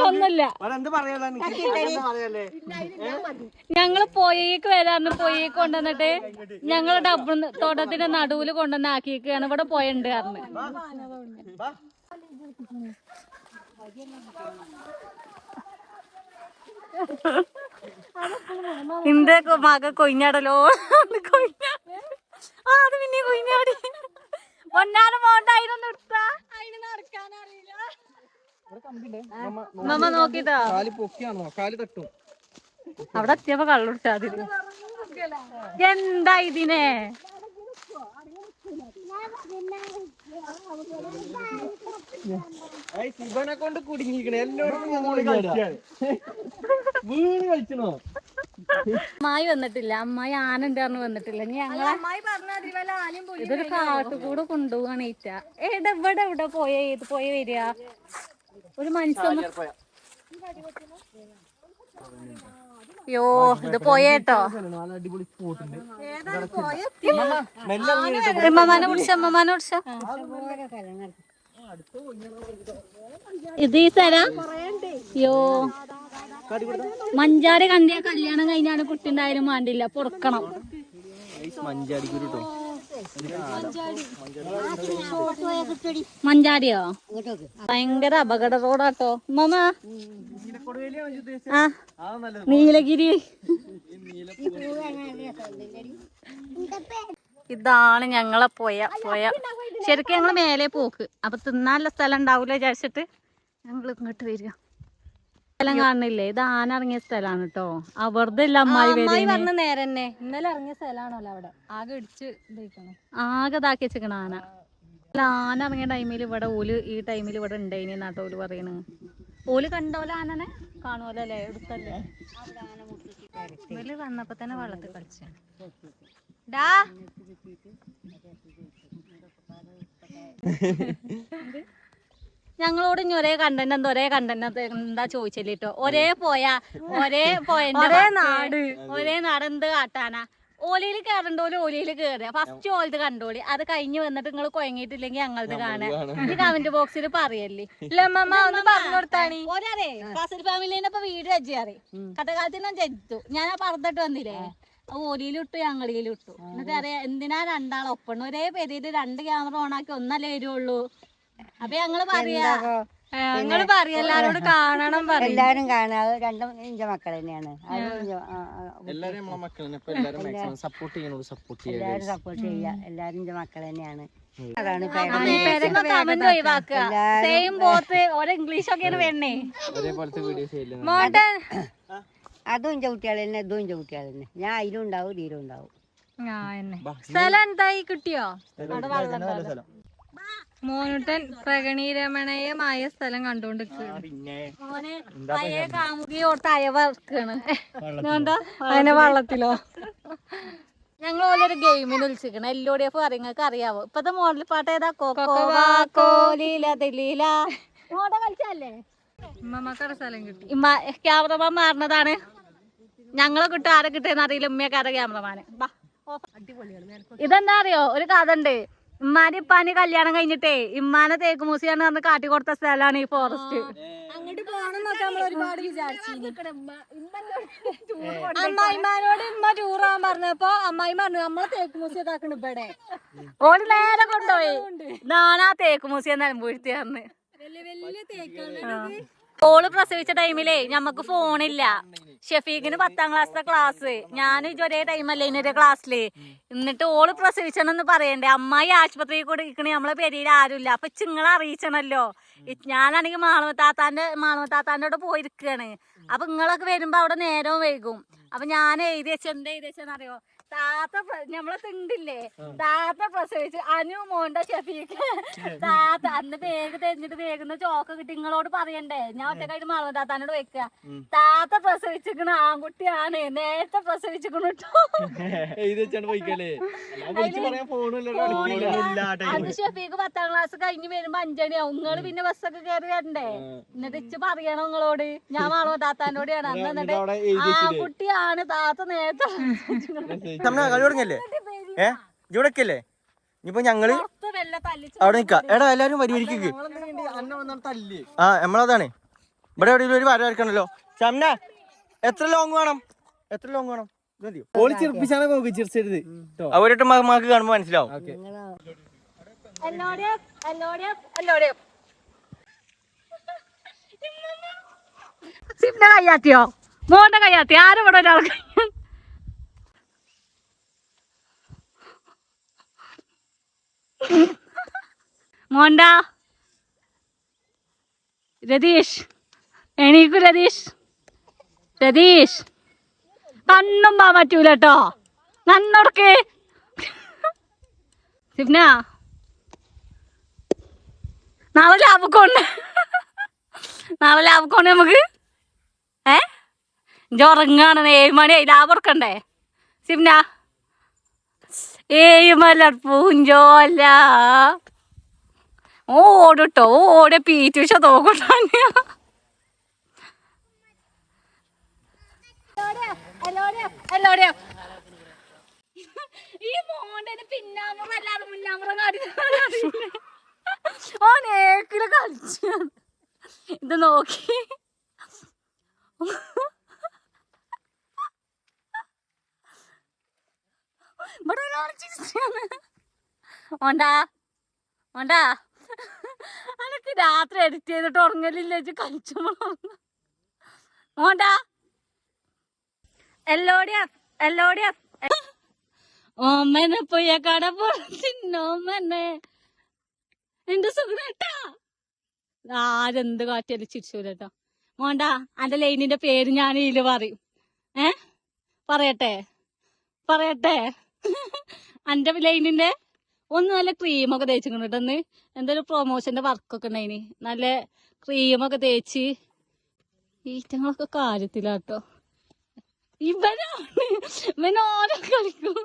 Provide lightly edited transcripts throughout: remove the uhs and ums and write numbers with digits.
ഒന്നല്ല ഞങ്ങള് പോയേക്ക് വരാന്ന് പോയേക്ക് കൊണ്ടുവന്നിട്ട് ഞങ്ങള് ഡബിൾ തോട്ടത്തിന്റെ നടുവില് കൊണ്ടുവന്ന് ആക്കിയേക്കാണ്. ഇവിടെ പോയുണ്ട് കാരണം ഇന്ത്യ മക കൊയിഞ്ഞാടലോ അത് പിന്നെ കൊയിഞ്ഞാടി ഒന്നാണ് മോണ്ടായിരൊന്നും എടുത്താ അതിന് നടക്കാനറിയില്ല. നമ്മ നോക്കിട്ടാ അവിടെ എത്തിയപ്പോ കള്ളുടിച്ചാ എന്താ ഇതിനെ ശിവനെ കൊണ്ട് കുടുങ്ങിക്കണേ എല്ലായിടത്തും വീണ് കളിച്ചണോ. അമ്മായി വന്നിട്ടില്ല, അമ്മായി ആനണ്ട് പറഞ്ഞു വന്നിട്ടില്ല. ഇനി ഞങ്ങളെ ഇതൊരു കാട്ടുകൂടെ കൊണ്ടുപോവാണ് ഈറ്റ. ഇവിടെ എവിടെ പോയ ഏത് പോയ വരിക ഒരു മനുഷ്യൻ. യോ ഇത് പോയേട്ടോ. അമ്മമാനെ പിടിച്ച അമ്മമാനെ പിടിച്ച ഇത് ഈ സ്ഥലം. യോ മഞ്ചാടി കണ്ടിയ കല്യാണം കഴിഞ്ഞാണ് കുട്ടിണ്ടായാലും വേണ്ടില്ല പൊറുക്കണം. മഞ്ചാടിയോ ഭയങ്കര അപകട റോഡാട്ടോ മമ്മ. ആ നീലഗിരി ഇതാണ് ഞങ്ങളെ പോയ ശരിക്കും ഞങ്ങള് മേലെ പോക്ക്. അപ്പൊ തിന്നാനുള്ള സ്ഥലം ഉണ്ടാവൂല വിചാരിച്ചിട്ട് ഞങ്ങൾ ഇങ്ങോട്ട് വരിക. സ്ഥലം കാണുന്നില്ലേ, ഇത് ആന ഇറങ്ങിയ സ്ഥലമാണ് കേട്ടോ. വെറുതെ ഇല്ല അമ്മായി പറഞ്ഞ നേരെ തന്നെ ഇന്നലെ ഇറങ്ങിയ സ്ഥലമാണല്ലോ. അവിടെ ആകെ ഇടിച്ച് ആകെ ഇതാക്കി വെച്ചിക്കണ ആന. ആന ഇറങ്ങിയ ടൈമിൽ ഇവിടെ ഓല് ഈ ടൈമിൽ ഇവിടെ ഉണ്ടായിനി എന്നാട്ടോ ഓല് പറയണ്. ഓല് കണ്ടോലെ ആനനെ കാണുമല്ലോ അല്ലേ, എടുത്തല്ലേ. ഇവല് വന്നപ്പോ തന്നെ വെള്ളത്തിൽ കളിച്ചാണ്. ഞങ്ങളോട് ഇനി ഒരേ കണ്ടന്റ് എന്താ ചോദിച്ചല്ലോ. ഒരേ നാട് എന്ത് കാട്ടാനാ. ഓലയിൽ കയറണ്ടോല് ഓലയിൽ കയറുക. ഫസ്റ്റ് ഓലത് കണ്ടോളി. അത് കഴിഞ്ഞ് വന്നിട്ട് നിങ്ങൾ കുഴങ്ങിയിട്ടില്ലെങ്കിൽ ഞങ്ങളത് കാണാം. ഈ കമന്റ് ബോക്സിൽ പറയല്ലേ ഒന്ന് പറഞ്ഞു കൊടുത്താണ്. ഒരേ ഫാസിൽ ഫാമിലിനെ വീട് വെച്ചാറി കഥകാലത്തിനും ചെത്തു. ഞാൻ ആ പറഞ്ഞിട്ട് വന്നില്ലേ, ഓലിയിലിട്ടു ഞങ്ങളിലിട്ടു. എന്നിട്ട് അറിയാം എന്തിനാ രണ്ടാളൊപ്പം ഒരേ പേരിൽ 2 ക്യാമറ ഓണാക്കി ഒന്നല്ലേ വരുള്ളൂ. അപ്പൊ ഞങ്ങള് പറയാ എല്ലാരോട് കാണണം. എല്ലാരും കാണാം. രണ്ടും ഇഞ്ച മക്കൾ തന്നെയാണ്. എല്ലാരും സപ്പോർട്ട് ചെയ്യാ. എല്ലാരും ഇഞ്ച മക്കൾ തന്നെയാണ്. അതാണ് കമന്റ് ഒഴിവാക്കുക. സെയിം ബോത്ത് ഓരോ ഇംഗ്ലീഷൊക്കെയാണ് വേണേ. അതും ഇഞ്ച കുട്ടികൾ തന്നെ, ഇതും ഇഞ്ച കുട്ടികൾ തന്നെ. ഞാൻ അതിലും ഉണ്ടാവും ഇതിലും ഉണ്ടാവും. സ്ഥലം എന്തായി കിട്ടിയോ? മോനുട്ടൻ പ്രകടനീരമണീയമായ സ്ഥലം കണ്ടോണ്ടിരിക്കുകയാണ്. പഴയ കാമുകിയോർത്ത് അയവർക്കാണ്. അതിനെ വെള്ളത്തിലോ ഞങ്ങൾ ഓലൊരു ഗെയിമിന് വിളിച്ചിരിക്കണം. LODF നിങ്ങൾക്ക് അറിയാവോ? ഇപ്പത്തെ മോഡൽ പാട്ട് ഏതാ? മോഡ കളിച്ചല്ലേ സ്ഥലം കിട്ടി. ക്യാമറമാൻ മാറുന്നതാണ്. ഞങ്ങളെ കിട്ടും ആരെ കിട്ടിയെന്ന് അറിയില്ല. ഉമ്മയൊക്കെ ക്യാമറമാന്. ഇതെന്താ അറിയോ, ഒരു കഥ ഉണ്ട്. ഇമ്മാന്റെ ഇപ്പാന് കല്യാണം കഴിഞ്ഞിട്ടേ ഇമ്മാനെ തേക്ക് മൂസിയാന്ന് പറഞ്ഞ് കാട്ടി കൊടുത്ത സ്ഥലമാണ് ഈ ഫോറസ്റ്റ്. അങ്ങോട്ട് പോകണമെന്നൊക്കെ നമ്മൾ ഒരുപാട് വിചാരിച്ചു. അമ്മായിമാരോട് ഇമ്മ ടൂറാൻ പറഞ്ഞപ്പോ അമ്മായി പറഞ്ഞു നമ്മളെ തേക്ക് മൂസിയ ഇതാക്കണ ഇവിടെ. ഓര് നേരെ കൊണ്ടുപോയി. നാനാ തേക്ക് മൂസിയ നിലമ്പൂഴ്ത്തിയാന്ന്. വലിയ തേക്കാണ്. ഓള് പ്രസവിച്ച ടൈമിലേ ഞമ്മക്ക് ഫോണില്ല. ഷെഫീഖിന് 10ാം ക്ലാസ്സിലെ ക്ലാസ്, ഞാൻ ഒരേ ടൈമല്ലേ ഇന്നൊരു ക്ലാസ്സില്. എന്നിട്ട് ഓള് പ്രസവിച്ചണെന്ന് പറയണ്ടേ. അമ്മായി ആശുപത്രിയിൽ കൂടെ ഇരിക്കണേ, നമ്മളെ പെരിയിൽ ആരുമില്ല. അപ്പൊ ചിങ്ങളെ അറിയിച്ചണല്ലോ. ഞാനാണെങ്കിൽ മാളവത്താത്താൻ്റെ പോയിരിക്കുകയാണ്. അപ്പൊ നിങ്ങളൊക്കെ വരുമ്പോ അവിടെ നേരവും വൈകും. അപ്പൊ ഞാൻ എഴുതി വെച്ച എന്താ എഴുതി വെച്ചെന്നറിയോ, ഞമ്മളെ തിണ്ടില്ലേ താത്ത പ്രസവിച്ച് അനു മോണ്ട ഷെഫീക്ക് താത്ത അന്ന് വേഗം തെരഞ്ഞിട്ട് വേഗുന്ന ചോക്ക കിട്ടി നിങ്ങളോട് പറയണ്ടേ ഞാൻ ഒറ്റക്കായിട്ട് മറന്നു താത്താനോട് വെക്കുക താത്ത പ്രസവിച്ചിരിക്കണ ആൺകുട്ടിയാണ് നേരത്തെ പ്രസവിച്ചിരിക്കണ അന്ന് ഷെഫീക്ക് 10ാം ക്ലാസ് കഴിഞ്ഞ് വരുമ്പോ 5 മണിയാവും നിങ്ങള് പിന്നെ ബസ്സൊക്കെ കയറി വരണ്ടേ എന്നിട്ട് ഇച്ച് പറയണം നിങ്ങളോട് ഞാൻ മാളോ താത്താനോടെയാണ് അന്ന് എന്നിട്ട് ആൺകുട്ടിയാണ് താത്ത നേരത്തെ കളി തുടങ്ങല്ലേ ഇവിടെക്കല്ലേ ഇനിയിപ്പോ ഞങ്ങള് അവിടെ നിക്കാം എടാ എല്ലാരും വരിവരിക്ക് ആ നമ്മളതാണ് ഇവിടെ എവിടെയെങ്കിലും ഒരു വര വരക്കണല്ലോ ഷംന എത്ര ലോങ് വേണം അവരൊട്ട് മകൾക്ക് കാണുമ്പോ മനസ്സിലാവും കയ്യാത്തിയോ മോന്റെ കയ്യാത്തി ആരും ഇവിടെ ഒരാൾ മോണ്ട രതീഷ് എണീക്കു രതീഷ് കണ്ണും പാ പറ്റൂല കേട്ടോ നന്നോടക്ക് സിപ്ന നാളെ ലാഭക്കോണ്ട് നമുക്ക് ഉറങ്ങാണ് 7 മണിയായി ലാഭം ഉറക്കണ്ടേ സിപ്ന മലർ പൂഞ്ചോല ഓടട്ടോ ഓടെ പീറ്റുഷ തോക്കട്ടാണ് ഈ മോണ്ടന് പിന്നാമ്പുറം അല്ലാതെ മുന്നാമ്പുറം കാട്ടി ഓനേക്കില് കളിച്ചു ഇത് നോക്കി അനക്ക് രാത്രി എഡിറ്റ് ചെയ്തിട്ട് ഉറങ്ങലില്ല കളിച്ചു മോണ്ടാ ഓമ്മനെ പോയ കട പോന്നോമ്മനെ എന്റെ സുഖേട്ടാ ആരെന്ത് കാറ്റിയാലും ചിരിച്ചൂലട്ടോ മോണ്ടാ അന്റെ ലൈനിന്റെ പേര് ഞാൻ ഇതില് പറയും പറയട്ടെ അന്റെ ലൈനിന്റെ ഒന്ന് നല്ല ക്രീമൊക്കെ തേച്ചിട്ടുണ്ട് എന്തൊരു പ്രൊമോഷന്റെ വർക്കൊക്കെ ഉണ്ടായിന് നല്ല ക്രീമൊക്കെ തേച്ച് ഈറ്റങ്ങളൊക്കെ കാര്യത്തിലാട്ടോ ഇവനോരോ കളിക്കും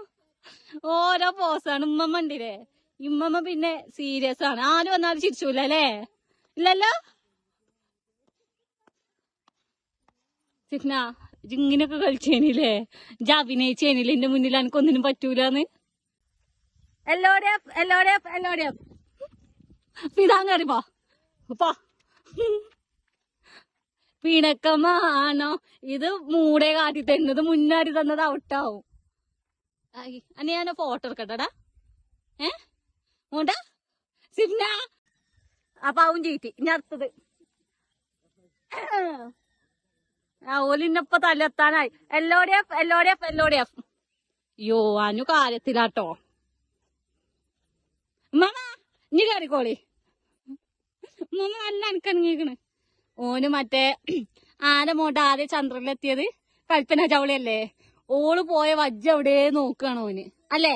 ഓരോ പോസാണ് ഉമ്മമ്മ ഉണ്ടില്ലേ ഇമ്മമ്മ പിന്നെ സീരിയസ് ആണ് ആരും വന്നാലും ചിരിച്ചൂല അല്ലേ ഇല്ലല്ലോ സിഗ്ന ഇങ്ങനൊക്കെ കളിച്ചേനില്ലേ അഭിനയിച്ചേനില്ലേ എന്റെ മുന്നിൽ എനിക്കൊന്നിനും പറ്റൂലെന്ന് എല്ലോടെ പിതാൻ കയറിപ്പോ പിണക്കമാണോ ഇത് മൂടെ കാട്ടി തന്നത് മുന്നാടി തന്നത് ഔട്ടാവും അനി ഞാൻ ഫോട്ടോ എടുക്കട്ടെടാ മൂണ്ട സിപ്ന അപ്പൊ അവൻ ചീറ്റി ഇനി അടുത്തത് ഓലിന്നപ്പ തല്ലെത്താനായി എല്ലോടെ യോ അനു കാര്യത്തിലാട്ടോ മമ്മ ഇനി കയറിക്കോളി മമ്മ നല്ല അനക്കണങ്ങിക്കണ് ഓന് മറ്റേ ആനമോട്ട് ആദ്യം ചന്ദ്രനിലെത്തിയത് കൽപ്പന ചവളിയല്ലേ ഓള് പോയ വജ്ജ എവിടെ നോക്കുകയാണ് ഓന് അല്ലേ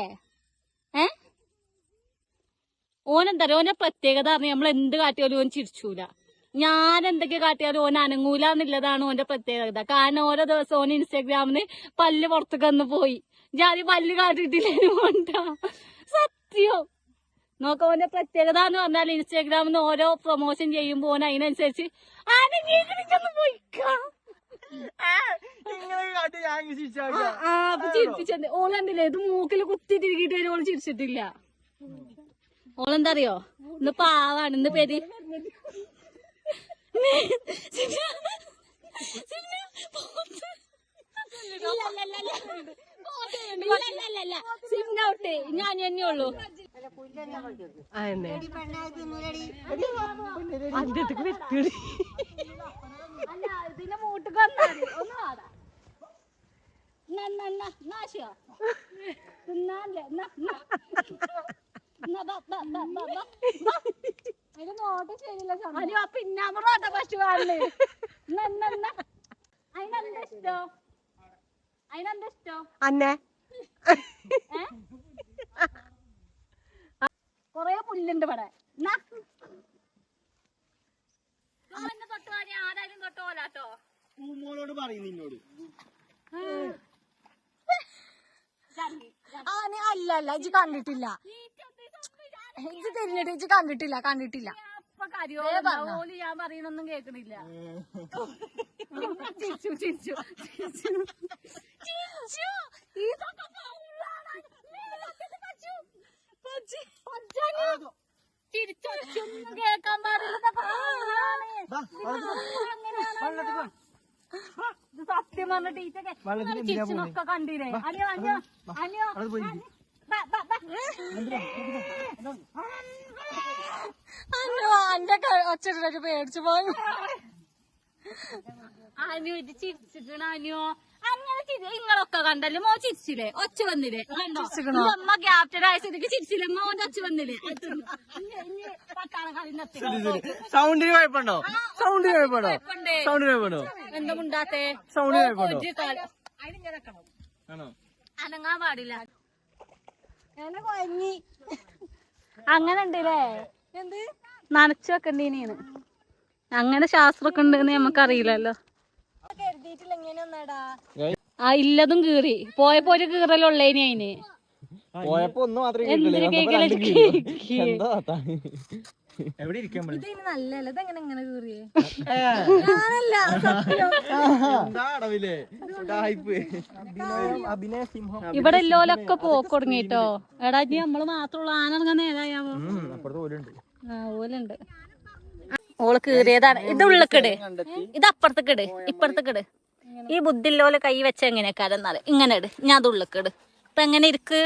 ഓനെന്താ ഓനെ പ്രത്യേകത അറിയാം നമ്മൾ എന്ത് കാട്ടിയാലും ഓൻ ചിരിച്ചൂല ഞാൻ എന്തൊക്കെ കാട്ടിയാലും ഓൻ അനങ്ങൂല എന്നുള്ളതാണ് ഓന്റെ പ്രത്യേകത കാരണം ഓരോ ദിവസം ഓൻ ഇൻസ്റ്റാഗ്രാമിന് പല്ല് പുറത്തേക്ക് വന്ന് പോയി ജാതി പല്ല് കാട്ടിട്ടില്ലേ സത്യം നോക്ക ഓന്റെ പ്രത്യേകത എന്ന് പറഞ്ഞാൽ ഇൻസ്റ്റാഗ്രാമിന് ഓരോ പ്രൊമോഷൻ ചെയ്യുമ്പോ ഓൻ അതിനനുസരിച്ച് ചിരിപ്പിച്ചത് ഓളുണ്ടല്ലേ ഇത് മൂക്കില് കുത്തി തിരികിട്ട് വരും ഓള് ചിരിച്ചിട്ടില്ല ഓളെന്താ അറിയോ ഇന്ന് പാവാണ് ഇന്ന് പേര് സിംനൗട്ട് ഞാൻ തന്നെ ഉള്ളൂ അല്ല ഇതിന്റെ മൂട്ടുക്ക് വന്നാൽ ഒന്ന് വാടാ നാശോ തിന്നാല്ലേ അതിന്റെ നോട്ടം ശരിയില്ല പിന്നാമ്പറോട്ട പശു കാണല് അതിനെന്താ ഇഷ്ടോ അന്നെ കൊറേ പുല്ലുണ്ട് ഇവിടെ. ആരായാലും തൊട്ടോലാട്ടോ. മോളോട് പറയുന്നു നിന്നോട്. അല്ല ഇജ്ജ് കണ്ടിട്ടില്ല. ഇജ്ജ് തിരിഞ്ഞിട്ട് ഇജ്ജ് കണ്ടിട്ടില്ല. ഓല് ഞാൻ പറയണൊന്നും കേക്കണില്ല. ചിരിച്ചു. ചിരിച്ചൊന്നും കേക്കാൻ പാടില്ല. സത്യം പറഞ്ഞ ടീച്ചർ ചിരിച്ചൊക്കെ കണ്ടില്ലേ? അനിയോ അന്റെ ഒച്ചിട്ട് പേടിച്ചു പോയി. അനു ഇത് ചിരിച്ചിട്ടണ അനു. അങ്ങനെ നിങ്ങളൊക്കെ കണ്ടല്ലേ? മോ ചിരിച്ചില്ലേ? ഒച്ച വന്നില്ലേ? അമ്മ ക്യാപ്റ്റൻ ആയ സ്ഥിതിക്ക് ചിരിച്ചില്ലേ? മോന്റെ ഒച്ച വന്നില്ലേ? സൗണ്ടിന് കുഴപ്പമുണ്ടോ? എന്താ മുണ്ടാത്തെ? അനങ്ങാൻ പാടില്ല. അങ്ങനെ ഉണ്ടല്ലേ? എന്ത് നനച്ചു വെക്കണ്ടീനീന്ന്. അങ്ങനെ ശാസ്ത്രമൊക്കെ ഉണ്ടെന്ന് നമുക്കറിയില്ലല്ലോ. ഇല്ലതും കീറി പോയപ്പോ ഒരു കീറലുള്ളേനി അതിന്. പോയപ്പോ ഒന്ന് മാത്രമേ ഇവിടെ എല്ലോലൊക്കെ പോക്കൊടുങ്ങിട്ടോ. എടാ ഇനി നമ്മള് മാത്രമുള്ള ആനറങ്ങാൻ നേരായാവോ? ഓലുണ്ട്. ഓള് കീറിയതാണ്. ഇത് ഉള്ളിക്കിട്, ഇത് അപ്പുറത്തേക്കിട്, ഇപ്പുറത്തേക്കിട്. ഈ ബുദ്ധില്ലോലെ കൈ വെച്ച എങ്ങനെയൊക്കെ എന്നാല് ഇങ്ങനെ ഇട്. ഞാൻ അത് ഉള്ളിക്കിട്. ഇപ്പൊ എങ്ങനെ ഇരിക്ക്?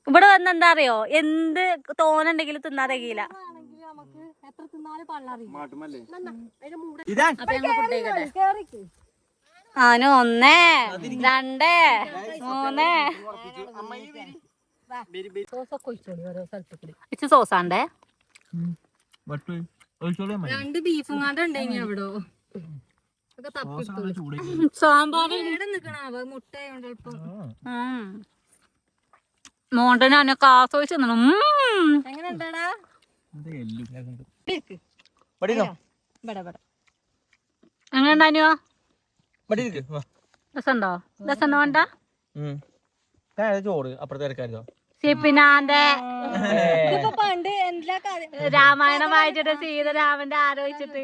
ഇവിടെ വന്ന എന്താ അറിയോ? എന്ത് തോന്നുണ്ടെങ്കിലും തിന്നാൻ തികയില്ല. ആനോ 1 2 3 സോസാണ്ടേ. 2 ബീഫും കണ്ടുണ്ടെങ്കി എവിടോ സാമ്പാർ മോണ്ടനൊക്കെ ആസ്വദിച്ചു. എങ്ങനെ ഉണ്ടാടാ? എങ്ങനെ ഉണ്ടാനോ? രസമുണ്ടോ? രസമുണ്ടോ? വേണ്ട ചോറ് അപ്പുറത്തെ സിപ്പിനാന്റെ രാമായണം വായിച്ചിട്ട് സീതരാമന്റെ ആലോചിച്ചിട്ട്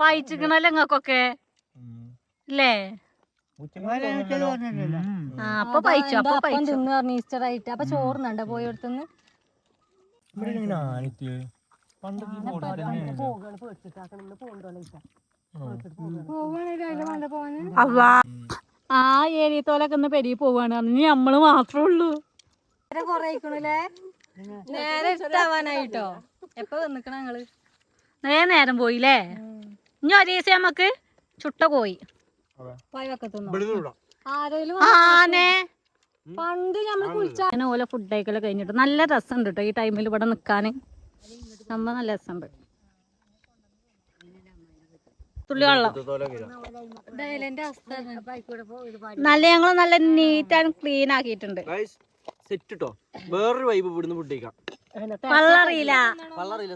വായിച്ചിക്കണല്ലോ നിങ്ങൾക്കൊക്കെ അല്ലേ? അപ്പൊ പയിച്ചു. ഈസ്റ്റർ ആയിട്ട് അപ്പൊ ചോറിനുണ്ടോ പോയടുത്തുനിന്ന്? ആ ഏരിയത്തോലൊക്കെ ഒന്ന് പെരുകി പോവാണ്. ഇനി നമ്മള് മാത്രമേ ഉള്ളൂ. നേരെ ഇഷ്ടാവാനായിട്ടോ. എപ്പൊ വന്നിക്കണ ഞങ്ങള്? നേരം പോയില്ലേ? ഇനി ഒരു ദിവസം നമ്മക്ക് ചുട്ട പോയി ആനെ പണ്ട് ഞമ്മള് കുളിച്ചാൽ ഓല ഫുഡ് കഴിക്കലൊക്കെ കഴിഞ്ഞിട്ട് നല്ല രസമുണ്ട് കേട്ടോ. ഈ ടൈമിൽ ഇവിടെ നിക്കാന് സംഭവം നല്ല രസമുണ്ട്. തുള്ളി വെള്ളം നല്ല ഞങ്ങള് നല്ല നീറ്റ് ആൻഡ് ക്ലീൻ ആക്കിയിട്ടുണ്ട്. വേറൊരു വൈബ് ഇവിടുന്ന് ഫുഡ് കഴിക്കാം. പള്ളറിയില്ല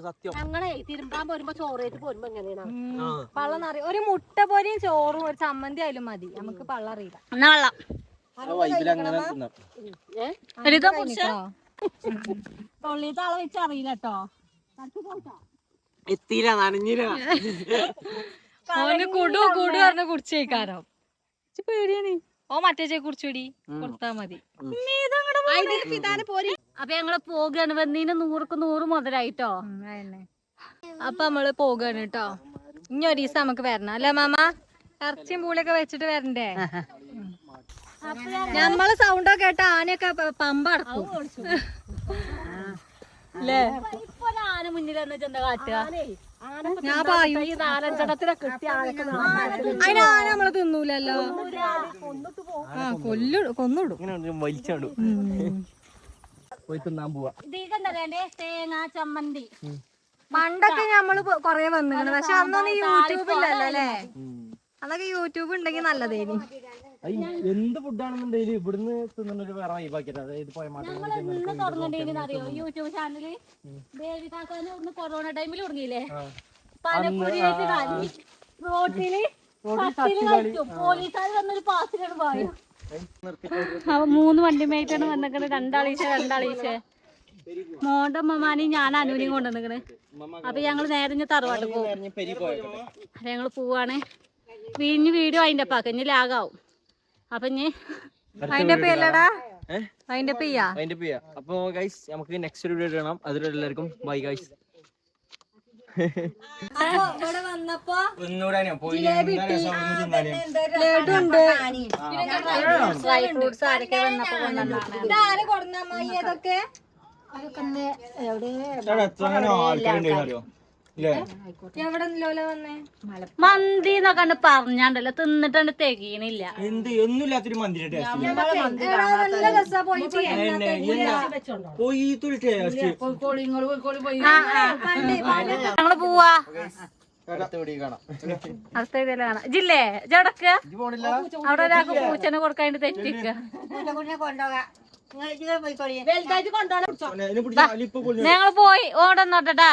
സത്യം. ഞങ്ങളെ തിരുമ്പാൻ പോരുമ്പോ ചോറേറ്റ് പോരുമ്പോ എങ്ങനെയാണ് പള്ളറിയ? ഒരു മുട്ട പോലെയും ചോറും ഒരു ചമ്മന്തി ആയാലും മതി. നമുക്ക് പള്ളറിയില്ല. എന്നാ വെള്ളം തൊള്ളിത്തെ ആളെ വെച്ച് അറിയില്ല കേട്ടോ. എത്തിയില്ല, നനഞ്ഞില്ല. കുടു പറഞ്ഞ കുടിച്ചേക്കാരോ പേടിയാണ്. ഓ മറ്റേ കുടിച്ചുടി കൊടുത്താ മതി. അപ്പൊ ഞങ്ങള് പോകാണ്. വന്നീന് 100ക്ക് 100 മുതലായിട്ടോ. അപ്പൊ നമ്മള് പോകാണ് കേട്ടോ. ഇനി ഒരു ദിവസം നമുക്ക് വരണം അല്ലേ മാമ? ഇറച്ചിയും പൂളിയൊക്കെ വെച്ചിട്ട് വരണ്ടേ? നമ്മള് സൗണ്ടൊക്കെ കേട്ട ആനയൊക്കെ പമ്പ അടക്കും അല്ലേ? ആന മുന്നിൽ എന്താ കാട്ടുക? ഞാൻ പറയും ഈ 4-5 കിട്ടിയ അതിന് ആന നമ്മള് തിന്നൂലല്ലോ. കൊന്നിടും വലിച്ചാടും. പോയി തിന്നാൻ പോവാ. തേങ്ങ ചമ്മന്തി പണ്ടൊക്കെ നമ്മള് കൊറേ വന്നിരുന്നു പക്ഷെ അന്നൊന്നും യൂട്യൂബില്ലല്ലോ അല്ലേ? അതൊക്കെ യൂട്യൂബ് ഉണ്ടെങ്കിൽ നല്ലതായിരുന്നു. എന്ത് ഫുഡാണെന്നുണ്ടെങ്കിലും ഇവിടുന്ന് തിന്നൊരു വേറെ വൈബാക്കിട്ട് അതായത് അറിയോ യൂട്യൂബ് ചാനല് ദേവികാക്കാന് കൊറോണ ടൈമിൽ തുടങ്ങിയില്ലേ? പലപ്പൊടിയായിട്ട് കളി റോട്ടില് പോലീസുകാർ വന്നൊരു പാസിലാണ് പോയോ. 3 വണ്ടിമേറ്റാണ് വന്നിക്കണ്. രണ്ടാളീശ മോണ്ടമ്മമാനി ഞാൻ അനുവിനെയും കൊണ്ടുവന്നിക്കണ്. അപ്പൊ ഞങ്ങള് നേരെ തറവാട്ട് പോകും. ഞങ്ങള് പോവാണ്. വീഞ്ഞ് വീഡിയോ അതിന്റെ അപ്പാക്ക ഇനി ലാഗാവും. അപ്പൊ ഇനി അതിന്റെ പേരിലടാ അതിന്റെ പെയ്യാ. അപ്പൊ ഗൈസ് നമുക്ക് നെക്സ്റ്റ് വീഡിയോ കാണാം. അതിലെല്ലാവർക്കും ബൈ ഗൈസ്. ഇവിടെ വന്നപ്പോ ലഡുണ്ട്. ഡ്രൈ ഫ്രൂട്ട്സ് ആരൊക്കെ വന്നപ്പോ കൊണ്ടുവന്നാണ്. ഇതാരെ കൊടുന്നമ്മായി ഏതൊക്കെ? എവിടെ ലോല വന്നേ? മന്തി എന്നൊക്കെ പറഞ്ഞാണ്ടല്ലോ തിന്നിട്ടുണ്ട് തികയണില്ല. എന്ത് ഒന്നുമില്ലാത്തൊരു മന്തിയുടെ നല്ല രസാ പോയിട്ട്. ഞങ്ങള് പോവാ. അടുത്ത ഇതില് കാണാം. ജില്ലേ ജടക്ക് അവിടെ ഒരാൾക്ക് പൂച്ചനെ കൊടുക്കാണ്ട് തെറ്റിക്ക. ഞങ്ങള് പോയി ഓടന്നോട്ടാ.